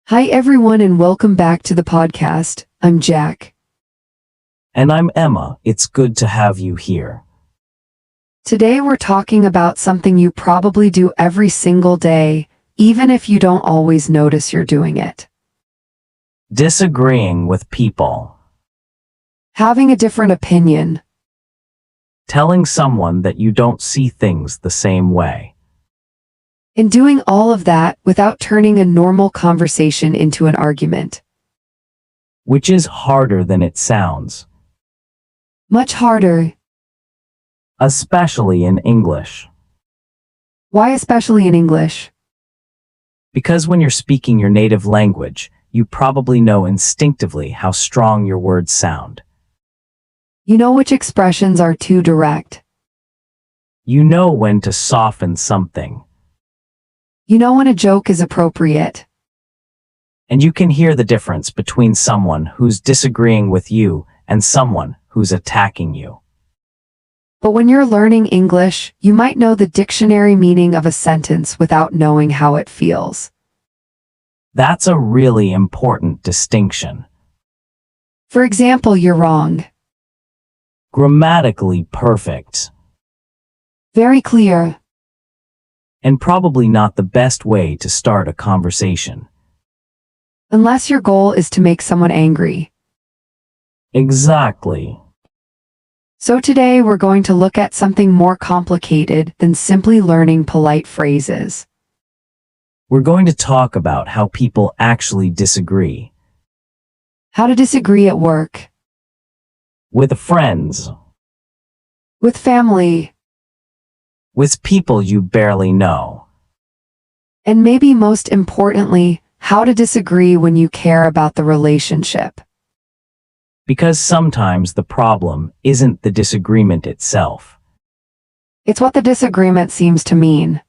Hi, everyone, and welcome back to the podcast. I'm Jack. And I'm Emma. It's good to have you here. Today, we're talking about something you probably do every single day, even if you don't always notice you're doing it. Disagreeing with people. Having a different opinion. Telling someone that you don't see things the same way. And doing all of that without turning a normal conversation into an argument. Which is harder than it sounds. Much harder. Especially in English. Why especially in English? Because when you're speaking your native language, you probably know instinctively how strong your words sound. You know which expressions are too direct. You know when to soften something. You know when a joke is appropriate. And you can hear the difference between someone who's disagreeing with you and someone who's attacking you. But when you're learning English, you might know the dictionary meaning of a sentence without knowing how it feels. That's a really important distinction. For example, you're wrong. Grammatically perfect. Very clear. And probably not the best way to start a conversation. Unless your goal is to make someone angry. Exactly. So today we're going to look at something more complicated than simply learning polite phrases. We're going to talk about how people actually disagree. How to disagree at work. With friends. With family. With people you barely know. And maybe most importantly, how to disagree when you care about the relationship. Because sometimes the problem isn't the disagreement itself. It's what the disagreement seems to mean.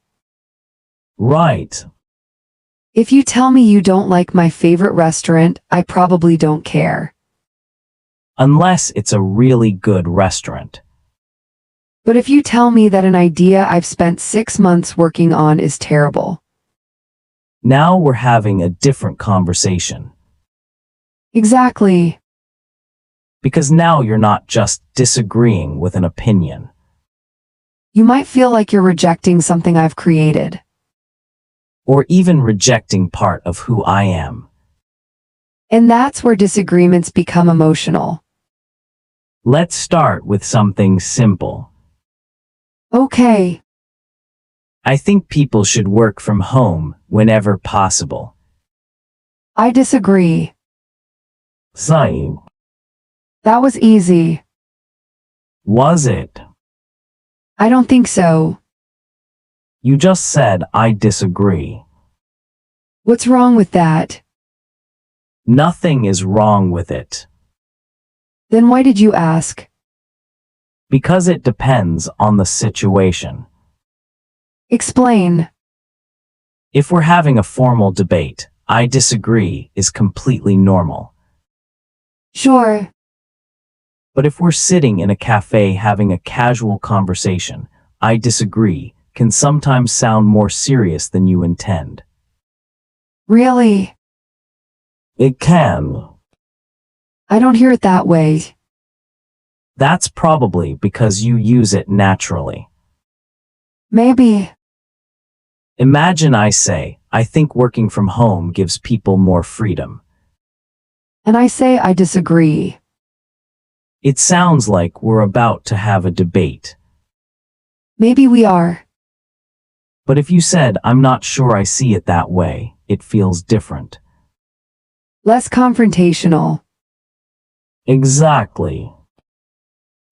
Right. If you tell me you don't like my favorite restaurant, I probably don't care. Unless it's a really good restaurant. But if you tell me that an idea I've spent 6 months working on is terrible. Now we're having a different conversation. Exactly. Because now you're not just disagreeing with an opinion. You might feel like you're rejecting something I've created. Or even rejecting part of who I am. And that's where disagreements become emotional. Let's start with something simple. Okay. I think people should work from home whenever possible. I disagree. Same. That was easy. Was it? I don't think so. You just said I disagree. What's wrong with that? Nothing is wrong with it. Then why did you ask? Because it depends on the situation. Explain. If we're having a formal debate, I disagree is completely normal. Sure. But if we're sitting in a cafe having a casual conversation, I disagree can sometimes sound more serious than you intend. Really? It can. I don't hear it that way. That's probably because you use it naturally. Maybe. Imagine I say, I think working from home gives people more freedom. And I say I disagree. It sounds like we're about to have a debate. Maybe we are. But if you said, I'm not sure I see it that way, it feels different. Less confrontational. Exactly.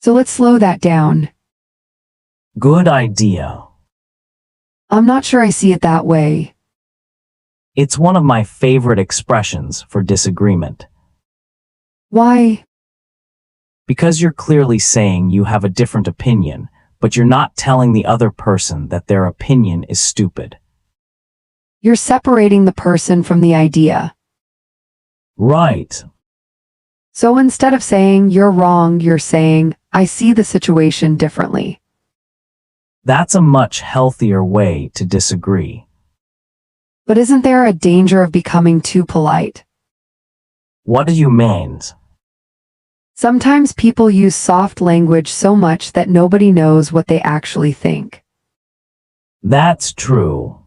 So let's slow that down. Good idea. I'm not sure I see it that way. It's one of my favorite expressions for disagreement. Why? Because you're clearly saying you have a different opinion, but you're not telling the other person that their opinion is stupid. You're separating the person from the idea. Right. So instead of saying you're wrong, you're saying I see the situation differently. That's a much healthier way to disagree. But isn't there a danger of becoming too polite? What do you mean? Sometimes people use soft language so much that nobody knows what they actually think. That's true.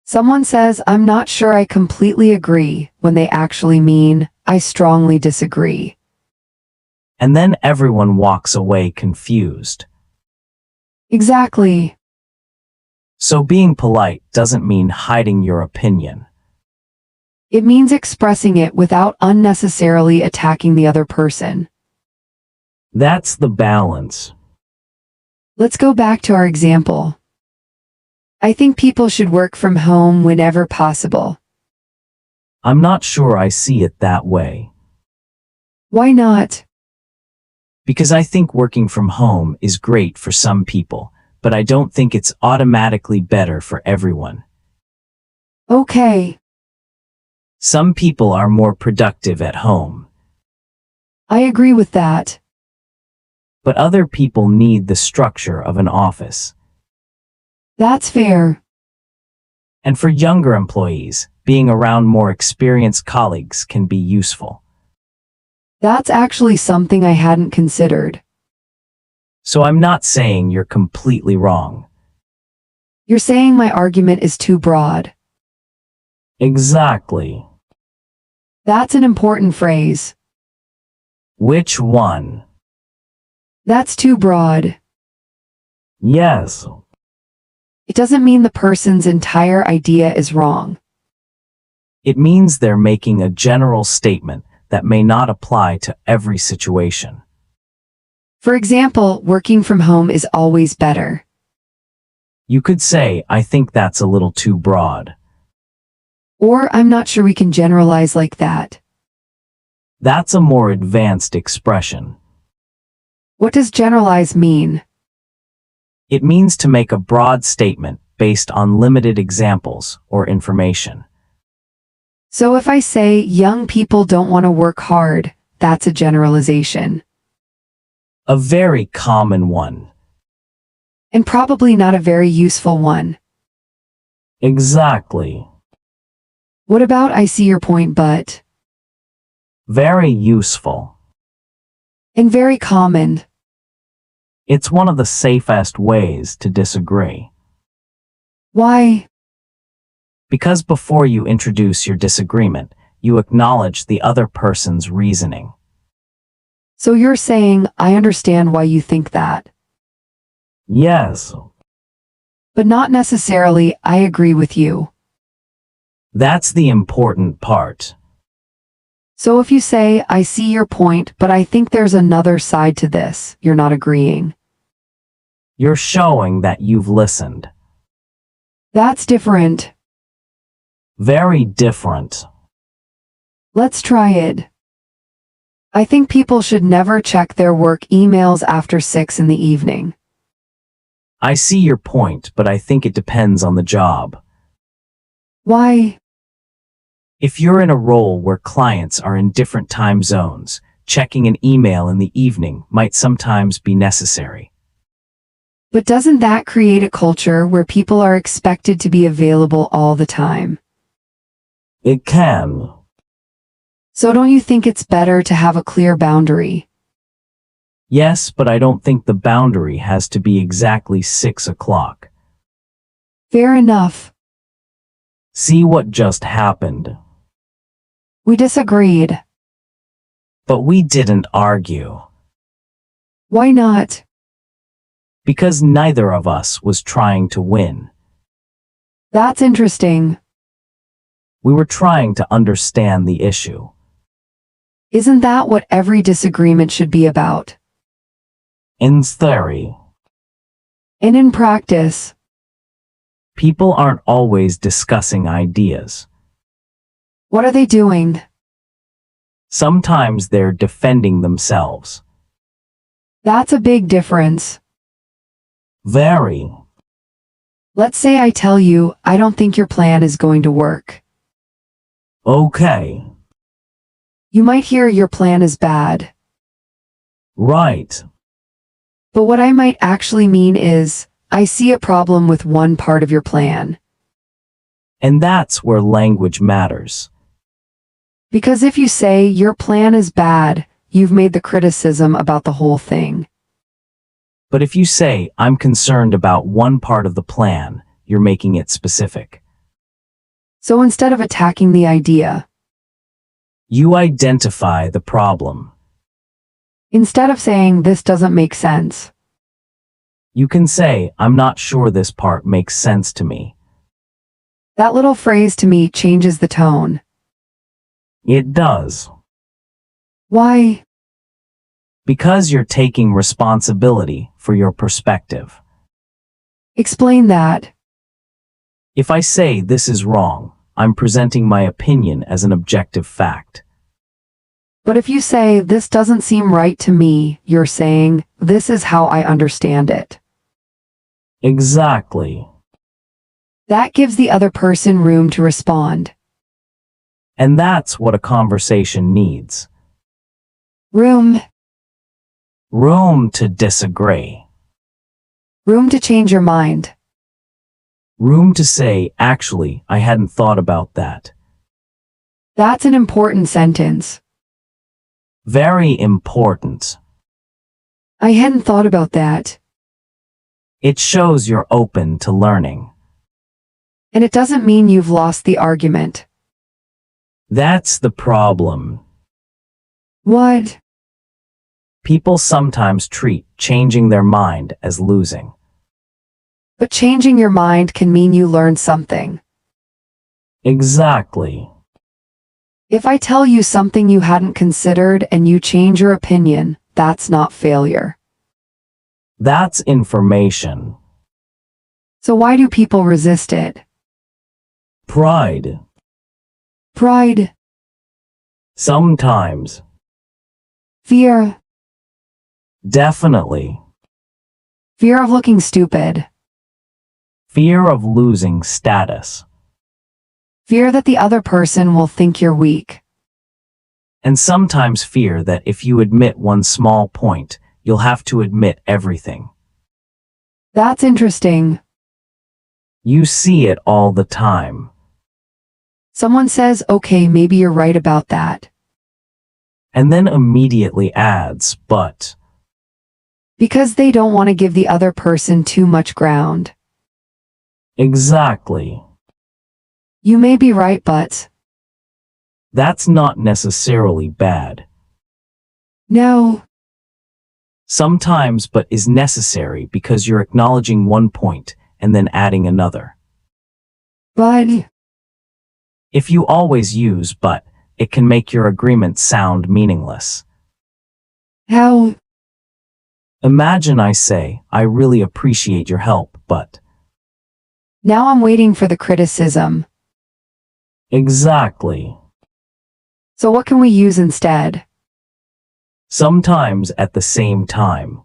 Someone says, "I'm not sure I completely agree," when they actually mean, "I strongly disagree." And then everyone walks away confused. Exactly. So being polite doesn't mean hiding your opinion. It means expressing it without unnecessarily attacking the other person. That's the balance. Let's go back to our example. I think people should work from home whenever possible. I'm not sure I see it that way. Why not? Because I think working from home is great for some people, but I don't think it's automatically better for everyone. Okay, Some people are more productive at home, I agree with that. but other people need the structure of an office. That's fair. And for younger employees, being around more experienced colleagues can be useful. That's actually something I hadn't considered. So I'm not saying you're completely wrong. You're saying my argument is too broad. Exactly. That's an important phrase. Which one? That's too broad. Yes. It doesn't mean the person's entire idea is wrong. It means they're making a general statement that may not apply to every situation. For example, working from home is always better. You could say, I think that's a little too broad. Or I'm not sure we can generalize like that. That's a more advanced expression. What does generalize mean? It means to make a broad statement based on limited examples or information. So if I say young people don't want to work hard, that's a generalization. A very common one. And probably not a very useful one. Exactly. What about "I see your point but"? Very useful. And very common. It's one of the safest ways to disagree. Why? Because before you introduce your disagreement, you acknowledge the other person's reasoning. So you're saying, I understand why you think that. Yes, But not necessarily, I agree with you. that's the important part. So if you say, I see your point, but I think there's another side to this, you're not agreeing. You're showing that you've listened. That's different. Very different. Let's try it. I think people should never check their work emails after 6 in the evening. I see your point, but I think it depends on the job. Why? If you're in a role where clients are in different time zones, checking an email in the evening might sometimes be necessary. But doesn't that create a culture where people are expected to be available all the time? It can. So don't you think it's better to have a clear boundary? Yes, but I don't think the boundary has to be exactly 6 o'clock. Fair enough. See what just happened. We disagreed. But we didn't argue. Why not? Because neither of us was trying to win. That's interesting. We were trying to understand the issue. Isn't that what every disagreement should be about? In theory, And in practice, people aren't always discussing ideas. what are they doing? Sometimes they're defending themselves. That's a big difference. Very. Let's say I tell you, I don't think your plan is going to work. Okay. You might hear your plan is bad. Right. But what I might actually mean is, I see a problem with one part of your plan. And that's where language matters. Because if you say your plan is bad, you've made the criticism about the whole thing. But if you say, I'm concerned about one part of the plan, you're making it specific. So instead of attacking the idea, You identify the problem. instead of saying this doesn't make sense, You can say, I'm not sure this part makes sense to me. that little phrase to me changes the tone. It does. Why? Because you're taking responsibility for your perspective. Explain that. If I say this is wrong, I'm presenting my opinion as an objective fact. But if you say this doesn't seem right to me, you're saying this is how I understand it. Exactly. That gives the other person room to respond. And that's what a conversation needs. Room To disagree. Room to change your mind. Room to say, actually, I hadn't thought about that. That's an important sentence. Very important. I hadn't thought about that. It shows you're open to learning. And it doesn't mean you've lost the argument. That's the problem. What? People sometimes treat changing their mind as losing. But changing your mind can mean you learn something. Exactly. If I tell you something you hadn't considered and you change your opinion, that's not failure. That's information. So why do people resist it? Pride. Pride, Sometimes. fear, Definitely. fear of looking stupid, Fear of losing status. fear that the other person will think you're weak. And sometimes fear that if you admit one small point, you'll have to admit everything. That's interesting. You see it all the time. Someone says, okay, maybe you're right about that. And then immediately adds, but. Because they don't want to give the other person too much ground. Exactly. You may be right, but. That's not necessarily bad. No, Sometimes but is necessary because you're acknowledging one point and then adding another. but. If you always use but, it can make your agreement sound meaningless. How? Imagine I say, I really appreciate your help, but. Now I'm waiting for the criticism. Exactly. So what can we use instead? Sometimes at the same time.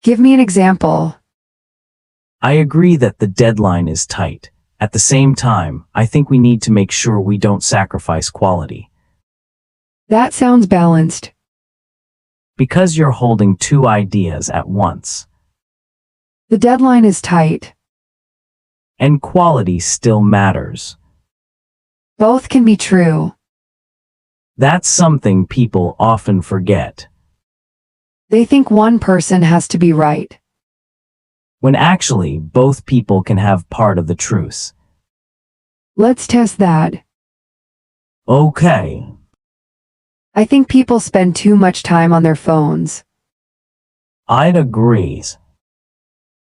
Give me an example. I agree that the deadline is tight. At the same time, I think we need to make sure we don't sacrifice quality. That sounds balanced. Because you're holding two ideas at once. The deadline is tight. And quality still matters. Both can be true. That's something people often forget. They think one person has to be right. When actually, both people can have part of the truth. Let's test that. Okay. I think people spend too much time on their phones. I'd agree.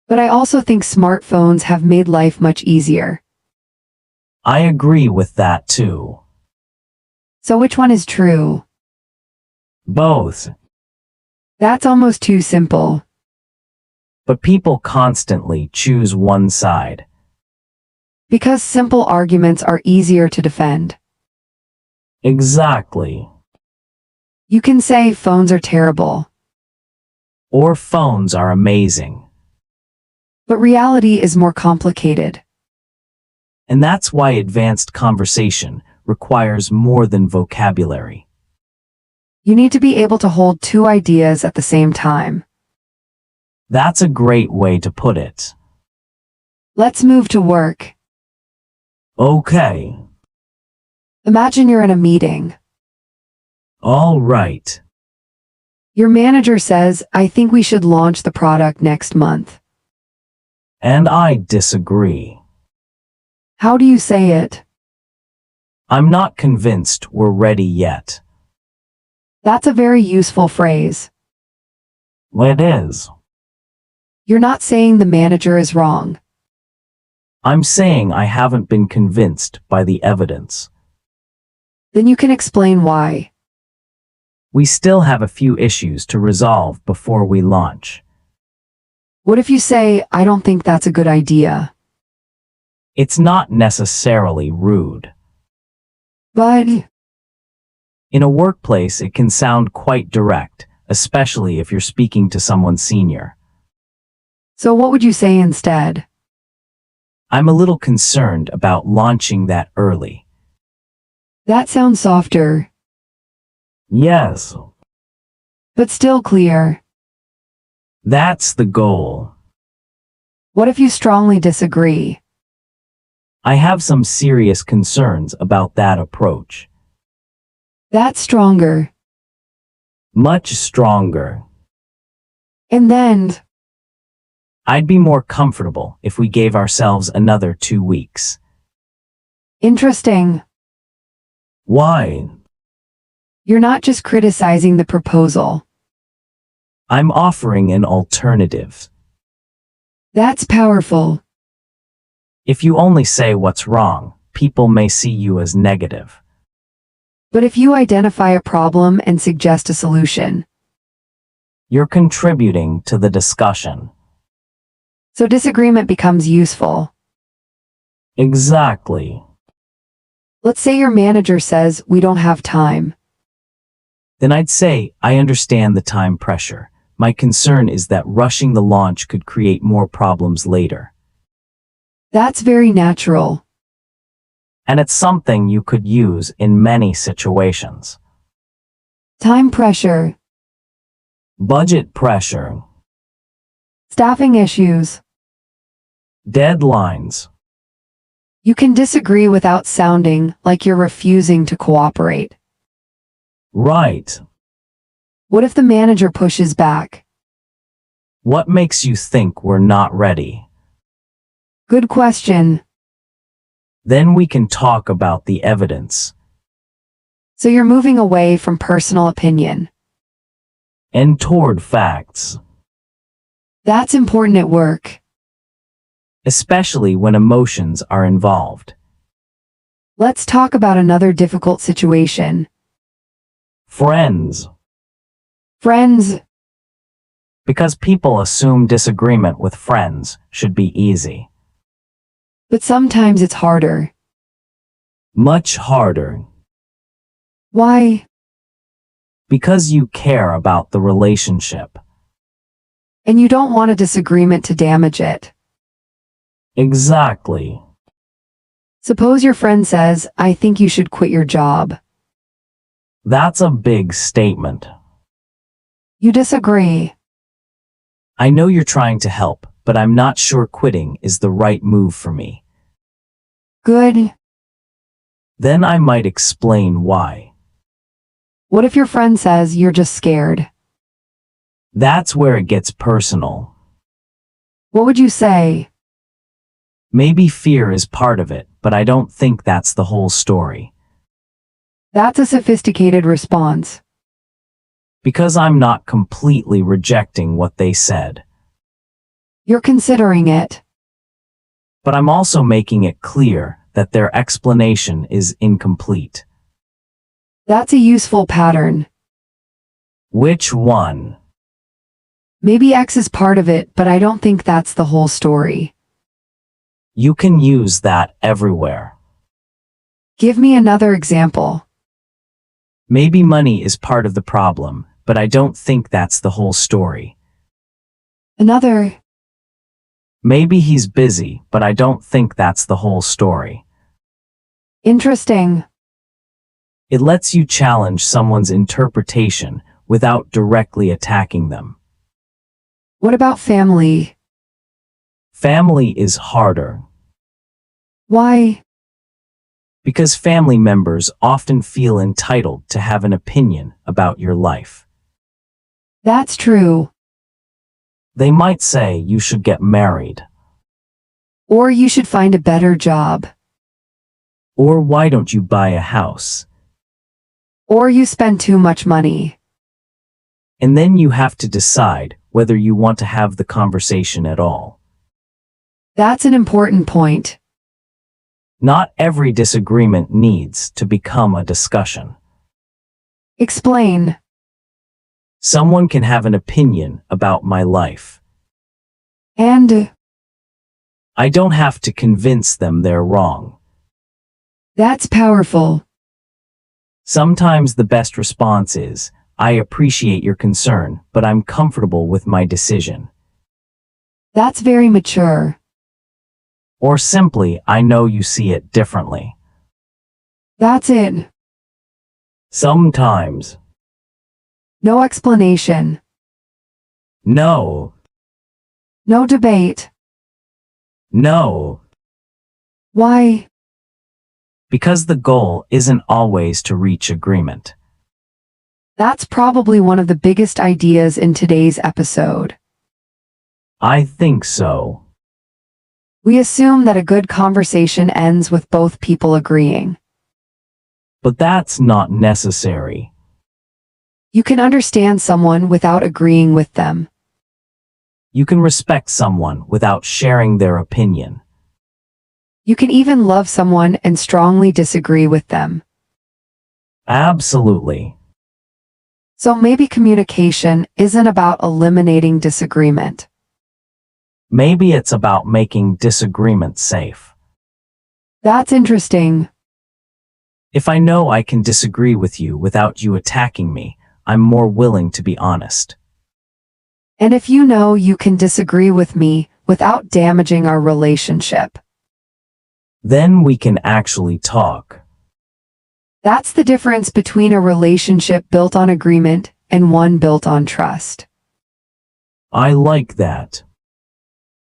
But I also think smartphones have made life much easier. I agree with that too. So which one is true? Both. That's almost too simple. But people constantly choose one side. Because simple arguments are easier to defend. Exactly. You can say phones are terrible. Or phones are amazing. But reality is more complicated. And that's why advanced conversation requires more than vocabulary. You need to be able to hold two ideas at the same time. That's a great way to put it. Let's move to work. Okay. Imagine you're in a meeting. All right. Your manager says, I think we should launch the product next month. And I disagree. How do you say it? I'm not convinced we're ready yet. That's a very useful phrase. It is. You're not saying the manager is wrong. I'm saying I haven't been convinced by the evidence. Then you can explain why. We still have a few issues to resolve before we launch. What if you say, I don't think that's a good idea? It's not necessarily rude. But In a workplace, it can sound quite direct, especially if you're speaking to someone senior. so what would you say instead? I'm a little concerned about launching that early. That sounds softer, Yes, but still clear. that's the goal. What if you strongly disagree? I have some serious concerns about that approach. That's stronger. Much stronger. And then, I'd be more comfortable if we gave ourselves another 2 weeks. interesting. Why? You're not just criticizing the proposal. I'm offering an alternative. That's powerful. If you only say what's wrong, people may see you as negative. But if you identify a problem and suggest a solution, You're contributing to the discussion. so disagreement becomes useful. Exactly. Let's say your manager says, we don't have time. Then I'd say, I understand the time pressure. My concern is that rushing the launch could create more problems later. That's very natural. And it's something you could use in many situations. Time pressure, Budget pressure, staffing issues. deadlines. You can disagree without sounding like you're refusing to cooperate. Right. What if the manager pushes back? What makes you think we're not ready? Good question. Then we can talk about the evidence. So you're moving away from personal opinion. And toward facts. That's important at work. Especially when emotions are involved. Let's talk about another difficult situation. Friends. Friends, Because people assume disagreement with friends should be easy. but sometimes it's harder. Much harder. Why? Because you care about the relationship. And you don't want a disagreement to damage it. Exactly. Suppose your friend says, I think you should quit your job. That's a big statement. You disagree. I know you're trying to help, but I'm not sure quitting is the right move for me. Good. Then I might explain why. What if your friend says you're just scared? That's where it gets personal. What would you say? Maybe fear is part of it, but I don't think that's the whole story. That's a sophisticated response. Because I'm not completely rejecting what they said. You're considering it. But I'm also making it clear that their explanation is incomplete. That's a useful pattern. Which one? Maybe X is part of it, but I don't think that's the whole story. You can use that everywhere. Give me another example. Maybe money is part of the problem, but I don't think that's the whole story. Another. Maybe he's busy, but I don't think that's the whole story. Interesting. It lets you challenge someone's interpretation without directly attacking them. What about family? Family is harder. Why? Because family members often feel entitled to have an opinion about your life. That's true. They might say you should get married. Or you should find a better job. Or why don't you buy a house? Or you spend too much money. And then you have to decide whether you want to have the conversation at all. That's an important point. Not every disagreement needs to become a discussion. Explain. Someone can have an opinion about my life. And I don't have to convince them they're wrong. that's powerful. Sometimes the best response is, I appreciate your concern, but I'm comfortable with my decision. That's very mature. Or simply, I know you see it differently. That's it. Sometimes. No explanation. No. No debate. No. Why? Because the goal isn't always to reach agreement. That's probably one of the biggest ideas in today's episode. I think so. We assume that a good conversation ends with both people agreeing. But that's not necessary. You can understand someone without agreeing with them. You can respect someone without sharing their opinion. You can even love someone and strongly disagree with them. Absolutely. So maybe communication isn't about eliminating disagreement. Maybe it's about making disagreement safe. That's interesting. If I know I can disagree with you without you attacking me, I'm more willing to be honest. And if you know you can disagree with me without damaging our relationship, Then we can actually talk. that's the difference between a relationship built on agreement and one built on trust. I like that.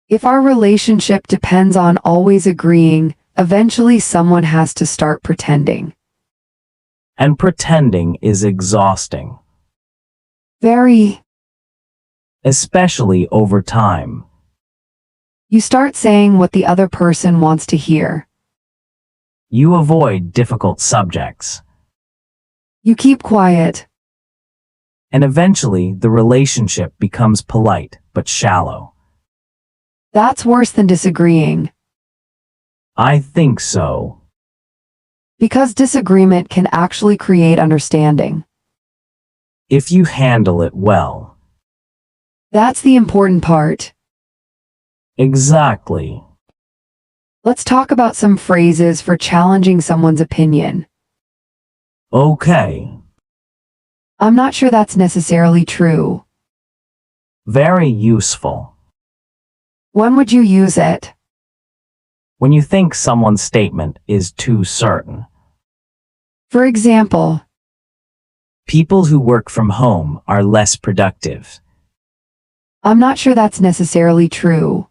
If our relationship depends on always agreeing, eventually someone has to start pretending. And pretending is exhausting. Very. Especially over time. You start saying what the other person wants to hear. You avoid difficult subjects. You keep quiet. And eventually the relationship becomes polite but shallow. That's worse than disagreeing. I think so. Because disagreement can actually create understanding. If you handle it well. That's the important part. Exactly. Let's talk about some phrases for challenging someone's opinion. Okay. I'm not sure that's necessarily true. Very useful. When would you use it? When you think someone's statement is too certain. For example, People who work from home are less productive. I'm not sure that's necessarily true.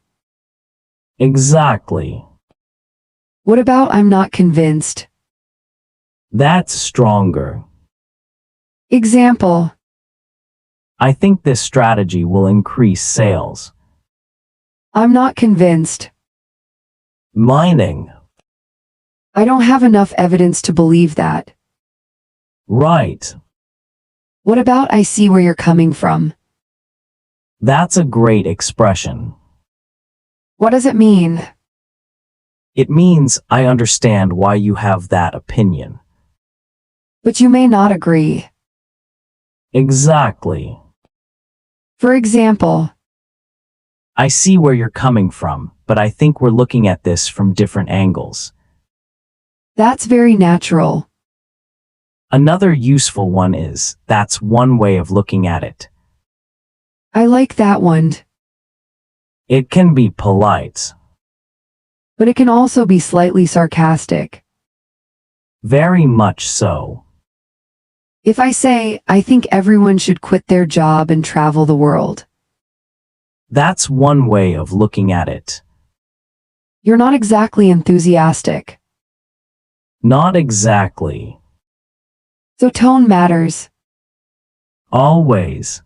Exactly. What about I'm not convinced? That's stronger. Example, I think this strategy will increase sales. I'm not convinced. Mining. I don't have enough evidence to believe that. Right. What about I see where you're coming from? That's a great expression. What does it mean? It means I understand why you have that opinion. But you may not agree. Exactly. For example, I see where you're coming from, but I think we're looking at this from different angles. that's very natural. Another useful one is, that's one way of looking at it. I like that one. It can be polite. But it can also be slightly sarcastic. Very much so. If I say, I think everyone should quit their job and travel the world, That's one way of looking at it. you're not exactly enthusiastic. Not exactly. So tone matters. Always.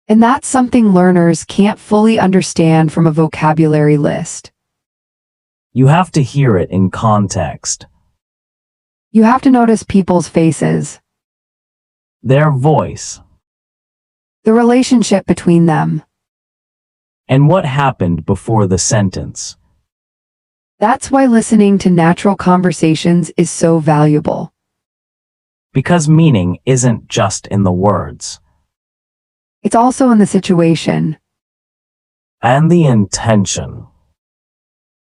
And that's something learners can't fully understand from a vocabulary list. You have to hear it in context. You have to notice people's faces, Their voice. the relationship between them. And what happened before the sentence. That's why listening to natural conversations is so valuable. Because meaning isn't just in the words. It's also in the situation. And the intention.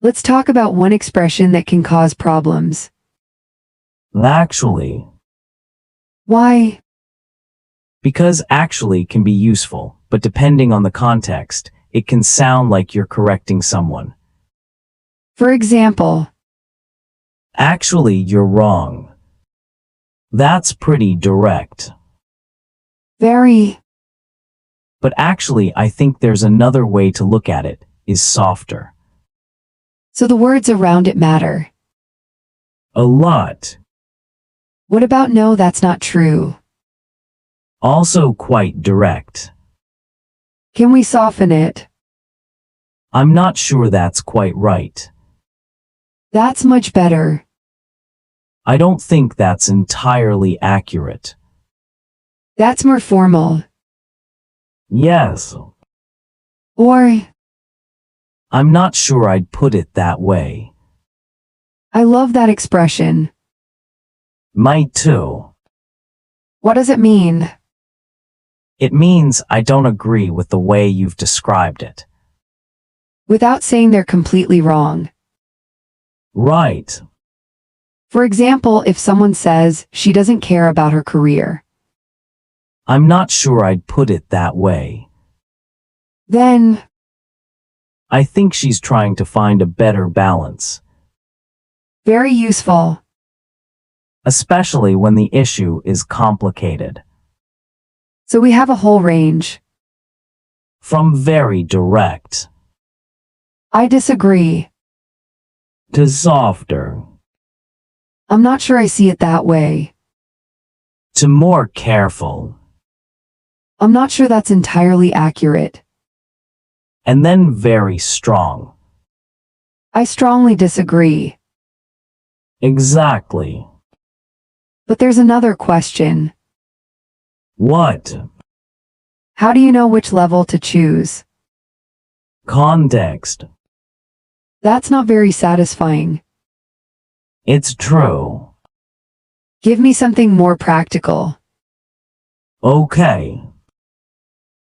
Let's talk about one expression that can cause problems. Actually. Why? Because actually can be useful, but depending on the context, it can sound like you're correcting someone. For example, Actually, you're wrong. That's pretty direct. very. But actually, I think there's another way to look at it, is softer. So the words around it matter. A lot. What about no, that's not true? Also quite direct. Can we soften it? I'm not sure that's quite right. That's much better. I don't think that's entirely accurate. That's more formal. Yes. Or, I'm not sure I'd put it that way. I love that expression. Might too. What does it mean? It means I don't agree with the way you've described it. Without saying they're completely wrong. Right. For example, if someone says she doesn't care about her career, I'm not sure I'd put it that way. then I think she's trying to find a better balance, very useful. especially when the issue is complicated. So we have a whole range. From very direct I disagree. to softer I'm not sure I see it that way. to more careful, I'm not sure that's entirely accurate. and then very strong. I strongly disagree. Exactly. But there's another question. What? How do you know which level to choose? Context. That's not very satisfying. It's true. Give me something more practical. Okay.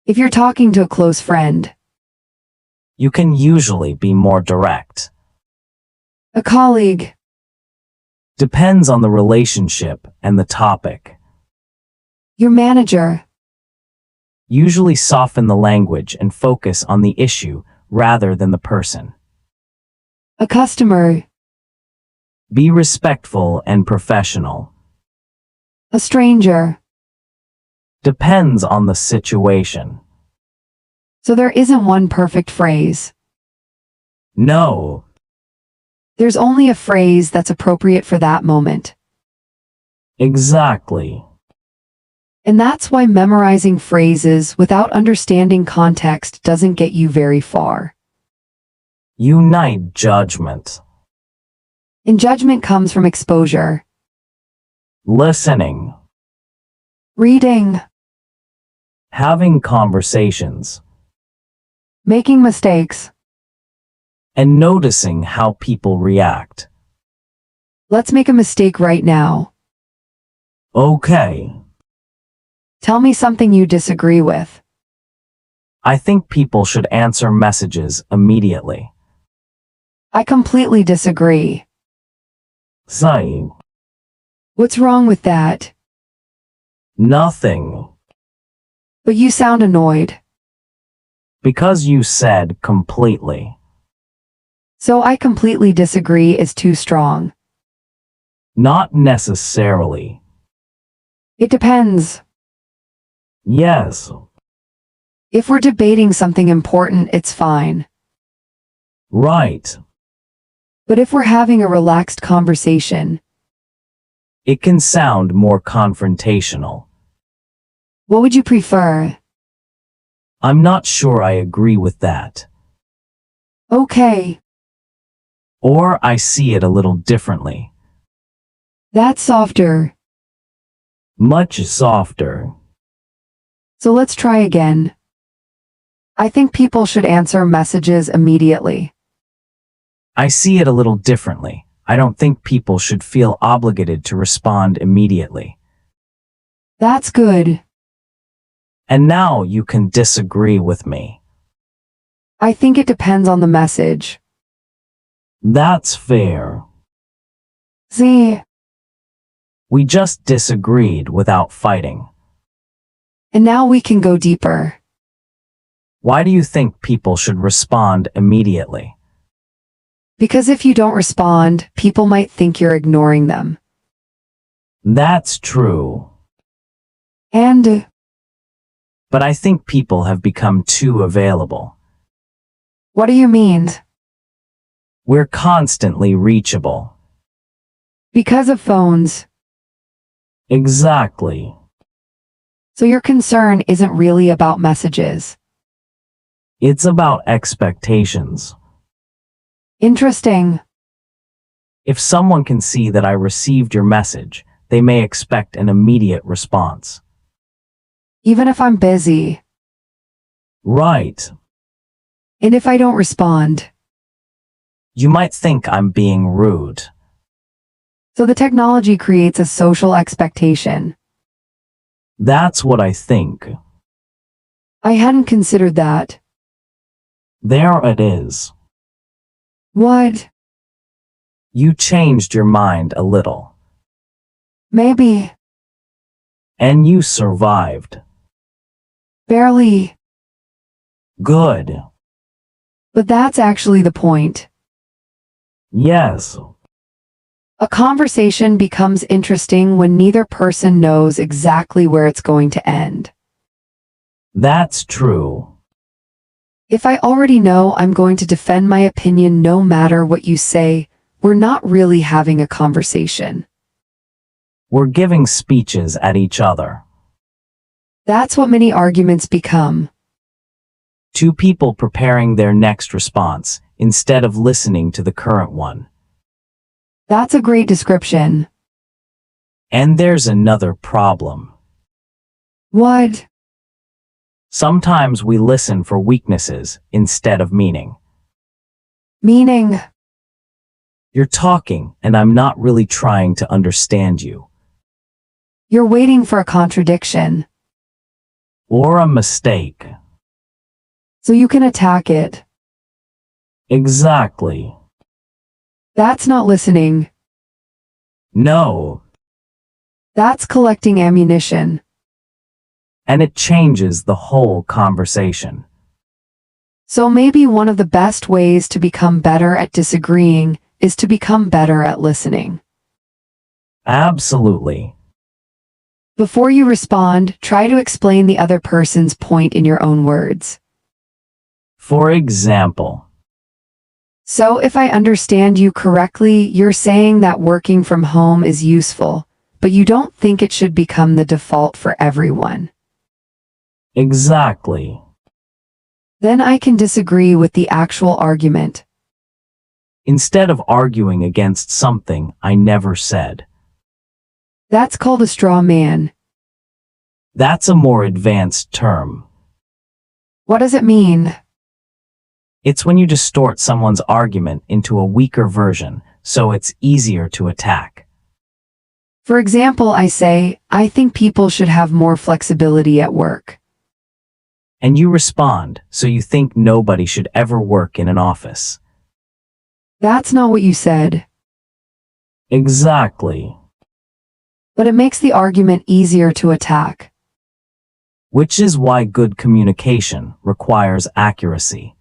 If you're talking to a close friend, You can usually be more direct. a colleague, Depends on the relationship and the topic. your manager, Usually soften the language and focus on the issue rather than the person. a customer, Be respectful and professional. a stranger. Depends on the situation. So there isn't one perfect phrase. No. There's only a phrase that's appropriate for that moment. Exactly. And that's why memorizing phrases without understanding context doesn't get you very far. Unite judgment. And judgment comes from exposure, Listening. reading, Having conversations. making mistakes. And noticing how people react. Let's make a mistake right now. Okay. Tell me something you disagree with. I think people should answer messages immediately. I completely disagree. Same. What's wrong with that? Nothing. But you sound annoyed. Because you said completely. So I completely disagree is too strong. Not necessarily. It depends. Yes. If we're debating something important, it's fine. Right. But if we're having a relaxed conversation, It can sound more confrontational. What would you prefer? I'm not sure I agree with that. Okay, Or I see it a little differently. that's softer. Much softer. So let's try again. I think people should answer messages immediately. I see it a little differently. I don't think people should feel obligated to respond immediately. That's good. And now you can disagree with me. I think it depends on the message. That's fair. See, We just disagreed without fighting. and now we can go deeper. Why do you think people should respond immediately? Because if you don't respond, people might think you're ignoring them. That's true. And But I think people have become too available. what do you mean? We're constantly reachable. Because of phones. Exactly. So your concern isn't really about messages. It's about expectations. Interesting. If someone can see that I received your message, they may expect an immediate response. Even if I'm busy. Right. And if I don't respond. You might think I'm being rude. So the technology creates a social expectation. That's what I think. I hadn't considered that. There it is. What? You changed your mind a little. Maybe. And you survived. Barely. Good. But that's actually the point. Yes. A conversation becomes interesting when neither person knows exactly where it's going to end. That's true. If I already know I'm going to defend my opinion no matter what you say, we're not really having a conversation. We're giving speeches at each other. That's what many arguments become. Two people preparing their next response instead of listening to the current one. That's a great description. And there's another problem. What? Sometimes we listen for weaknesses instead of meaning. Meaning? You're talking, and I'm not really trying to understand you. You're waiting for a contradiction. Or a mistake. So you can attack it. Exactly. That's not listening. No. That's collecting ammunition. And it changes the whole conversation. So maybe one of the best ways to become better at disagreeing is to become better at listening. Absolutely. Before you respond, try to explain the other person's point in your own words. For example, So if I understand you correctly, you're saying that working from home is useful, but you don't think it should become the default for everyone. exactly. Then I can disagree with the actual argument. Instead of arguing against something I never said. That's called a straw man. That's a more advanced term. What does it mean? It's when you distort someone's argument into a weaker version, so it's easier to attack. For example, I say, I think people should have more flexibility at work. And you respond, so you think nobody should ever work in an office. That's not what you said. Exactly. But it makes the argument easier to attack. Which is why good communication requires accuracy.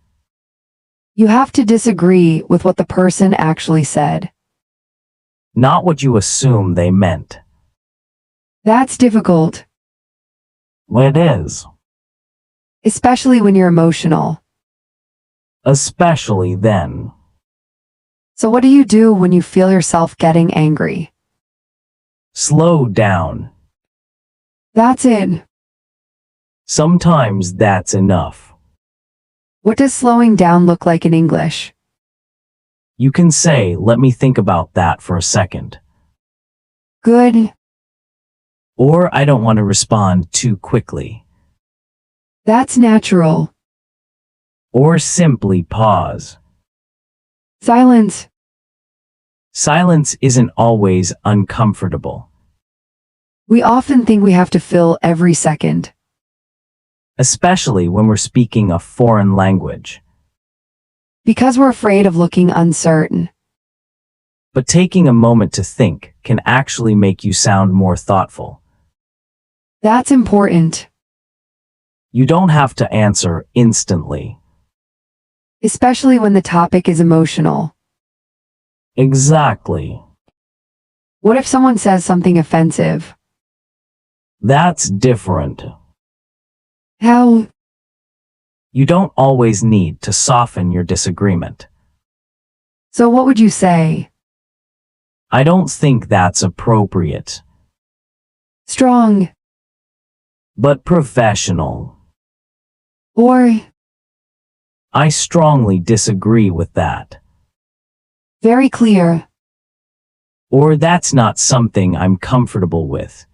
You have to disagree with what the person actually said. Not what you assume they meant. That's difficult, It is. especially when you're emotional. Especially then. So what do you do when you feel yourself getting angry? Slow down. That's it. Sometimes that's enough. What does slowing down look like in English? You can say, let me think about that for a second. Good. Or I don't want to respond too quickly. That's natural. Or simply pause. Silence. Silence isn't always uncomfortable, We often think we have to fill every second. especially when we're speaking a foreign language. Because we're afraid of looking uncertain. But taking a moment to think can actually make you sound more thoughtful. That's important. You don't have to answer instantly. Especially when the topic is emotional. Exactly. What if someone says something offensive? That's different. How? You don't always need to soften your disagreement. So what would you say? I don't think that's appropriate, Strong. but professional. Or I strongly disagree with that. very clear. Or that's not something I'm comfortable with.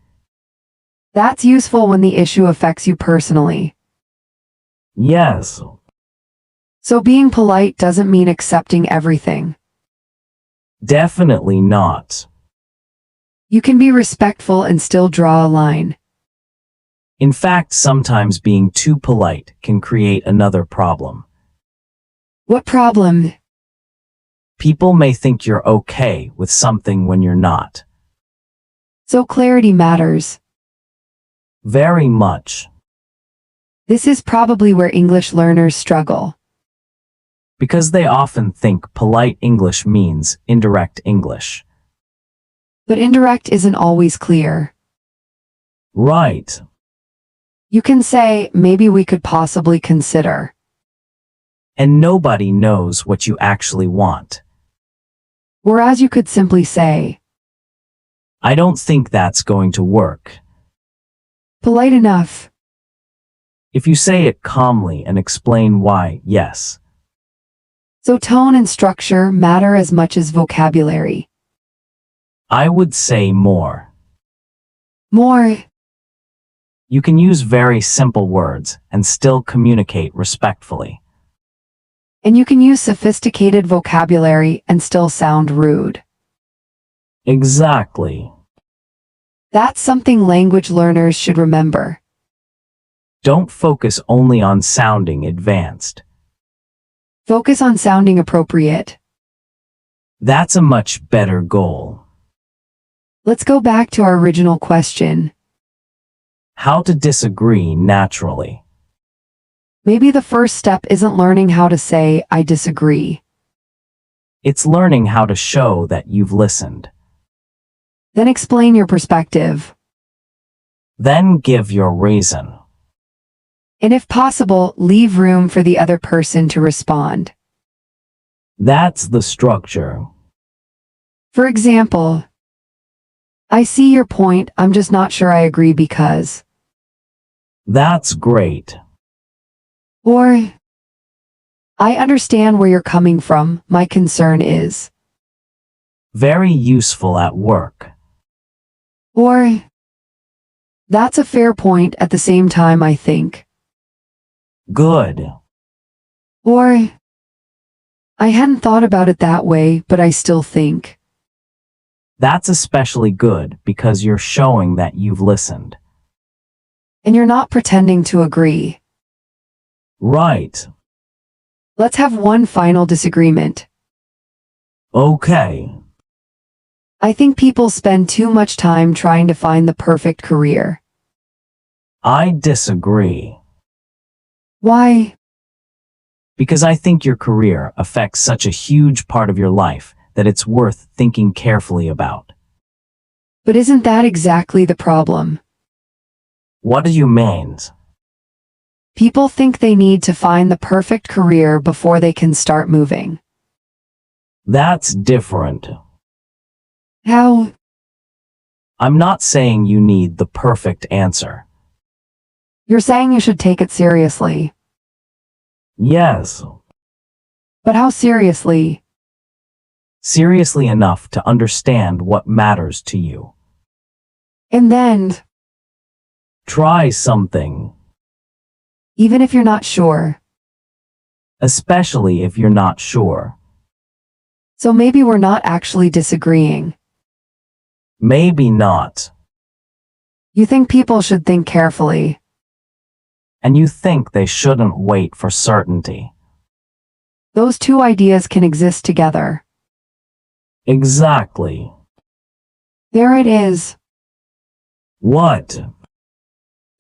That's useful when the issue affects you personally. Yes, So being polite doesn't mean accepting everything. definitely not. You can be respectful and still draw a line. In fact, sometimes being too polite can create another problem. What problem? People may think you're okay with something when you're not. So clarity matters. Very much. This is probably where English learners struggle. Because they often think polite English means indirect English. But indirect isn't always clear. Right. You can say, maybe we could possibly consider. And nobody knows what you actually want. Whereas you could simply say, I don't think that's going to work. polite enough. If you say it calmly and explain why, yes. So tone and structure matter as much as vocabulary. I would say more. More. You can use very simple words and still communicate respectfully. And you can use sophisticated vocabulary and still sound rude. Exactly. That's something language learners should remember. Don't focus only on sounding advanced. Focus on sounding appropriate. That's a much better goal. Let's go back to our original question. How to disagree naturally. Maybe the first step isn't learning how to say, I disagree. It's learning how to show that you've listened. Then explain your perspective. Then give your reason. And if possible, leave room for the other person to respond. That's the structure. For example, I see your point, I'm just not sure I agree because. That's great. Or, I understand where you're coming from, my concern is. Very useful at work. Or, that's a fair point at the same time, I think. Good. Or, I hadn't thought about it that way, but I still think. That's especially good because you're showing that you've listened. And you're not pretending to agree. Right. Let's have one final disagreement. Okay. I think people spend too much time trying to find the perfect career. I disagree. Why? Because I think your career affects such a huge part of your life that it's worth thinking carefully about. But isn't that exactly the problem? What do you mean? People think they need to find the perfect career before they can start moving. That's different. How? I'm not saying you need the perfect answer. You're saying you should take it seriously. Yes, But how seriously? seriously enough to understand what matters to you. And then, Try something, even if you're not sure. especially if you're not sure. So maybe we're not actually disagreeing. Maybe not. You think people should think carefully. And you think they shouldn't wait for certainty. Those two ideas can exist together. Exactly. There it is. What?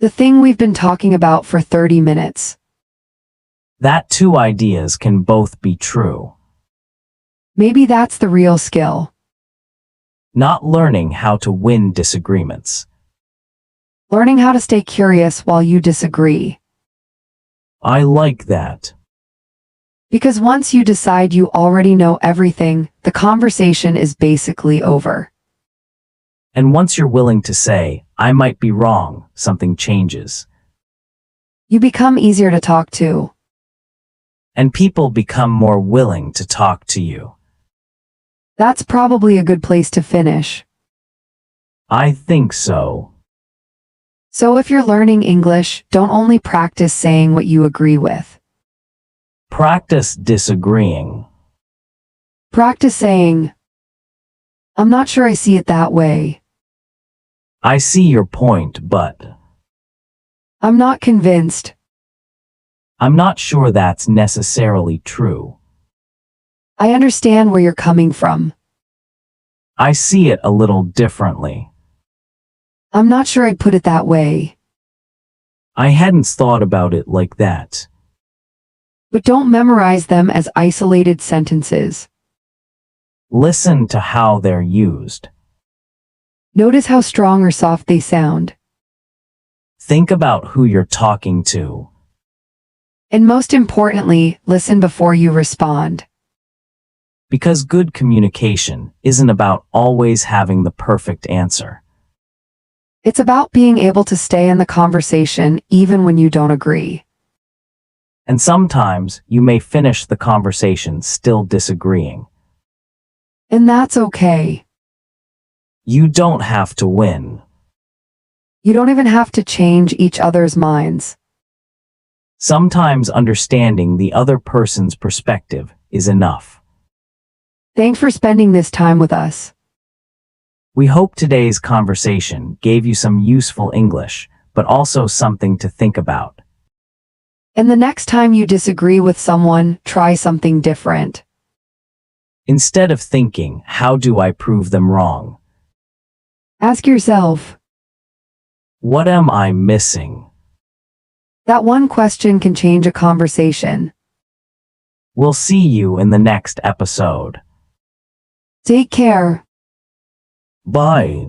The thing we've been talking about for 30 minutes. That two ideas can both be true. Maybe that's the real skill. Not learning how to win disagreements. Learning how to stay curious while you disagree. I like that. Because once you decide you already know everything, the conversation is basically over. And once you're willing to say, I might be wrong, something changes. You become easier to talk to. And people become more willing to talk to you. That's probably a good place to finish. I think so. So if you're learning English, don't only practice saying what you agree with. Practice disagreeing. Practice saying, I'm not sure I see it that way. I see your point, but I'm not convinced. I'm not sure that's necessarily true. I understand where you're coming from. I see it a little differently. I'm not sure I'd put it that way. I hadn't thought about it like that. But don't memorize them as isolated sentences. Listen to how they're used. Notice how strong or soft they sound. Think about who you're talking to. And most importantly, listen before you respond. Because good communication isn't about always having the perfect answer. It's about being able to stay in the conversation even when you don't agree. And sometimes you may finish the conversation still disagreeing. And that's okay. You don't have to win. You don't even have to change each other's minds. Sometimes understanding the other person's perspective is enough. Thanks for spending this time with us. We hope today's conversation gave you some useful English, but also something to think about. And the next time you disagree with someone, try something different. Instead of thinking, how do I prove them wrong? Ask yourself, What am I missing? that one question can change a conversation. We'll see you in the next episode. Take care. Bye.